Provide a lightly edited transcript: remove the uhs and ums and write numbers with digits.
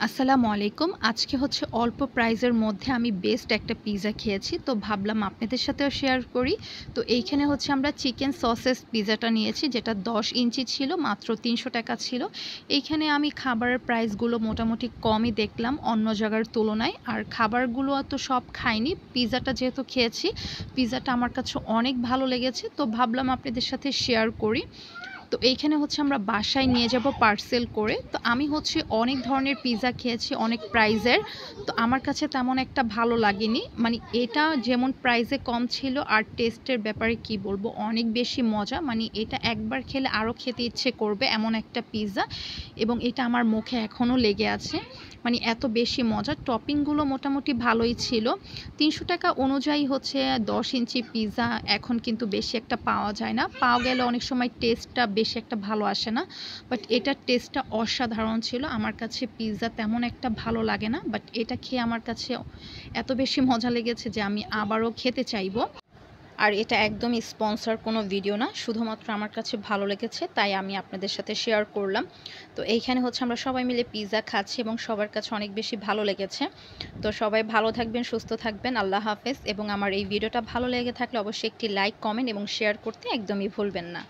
আসসালামু আলাইকুম। আজকে হচ্ছে অল্প প্রাইসের মধ্যে আমি বেস্ট একটা পিজ্জা খেয়েছি। তো ভাবলাম আপনাদের সাথেও শেয়ার করি। তো এইখানে হচ্ছে আমরা চিকেন সসেস পিজ্জাটা নিয়েছি, যেটা 10 ইঞ্চি ছিল, মাত্র ৩০০ টাকা ছিল। এইখানে আমি খাবারের প্রাইসগুলো মোটামুটি কমই দেখলাম অন্য জায়গার তুলনায়। আর খাবারগুলো তো সব খাইনি, পিজ্জাটা যেহেতু খেয়েছি, পিজ্জাটা আমার কাছে অনেক ভালো লেগেছে। তো ভাবলাম আপনাদের সাথে শেয়ার করি। তো এইখানে হচ্ছে আমরা বাসায় নিয়ে যাব পার্সেল করে। তো আমি হচ্ছে অনেক ধরনের পিৎজা খেয়েছি অনেক প্রাইজের। তো আমার কাছে তেমন একটা ভালো লাগেনি। মানে এটা যেমন প্রাইসে কম ছিল, আর টেস্টের ব্যাপারে কি বলবো, অনেক বেশি মজা। মানে এটা একবার খেলে আরও খেতে ইচ্ছে করবে এমন একটা পিৎজা, এবং এটা আমার মুখে এখনও লেগে আছে। মানে এত বেশি মজা। টপিংগুলো মোটামুটি ভালোই ছিল। ৩০০ টাকা অনুযায়ী হচ্ছে 10 ইঞ্চি পিৎজা এখন কিন্তু বেশি একটা পাওয়া যায় না। পাওয়া গেলে অনেক সময় টেস্টটা বেশি একটা ভালো আসে না। বাট এটার টেস্টটা অসাধারণ ছিল। আমার কাছে পিৎজা তেমন একটা ভালো লাগে না, বাট এটা খেয়ে আমার কাছে এত বেশি মজা লেগেছে যে আমি আবারও খেতে চাইবো। আর এটা একদমই স্পন্সর কোনো ভিডিও না, শুধুমাত্র আমার কাছে ভালো লেগেছে তাই আমি আপনাদের সাথে শেয়ার করলাম। তো এইখানে হচ্ছে আমরা সবাই মিলে পিৎজা খাচ্ছি এবং সবার কাছে অনেক বেশি ভালো লেগেছে। তো সবাই ভালো থাকবেন, সুস্থ থাকবেন, আল্লাহ হাফেজ। এবং আমার এই ভিডিওটা ভালো লেগে থাকলে অবশ্যই একটি লাইক, কমেন্ট এবং শেয়ার করতে একদমই ভুলবেন না।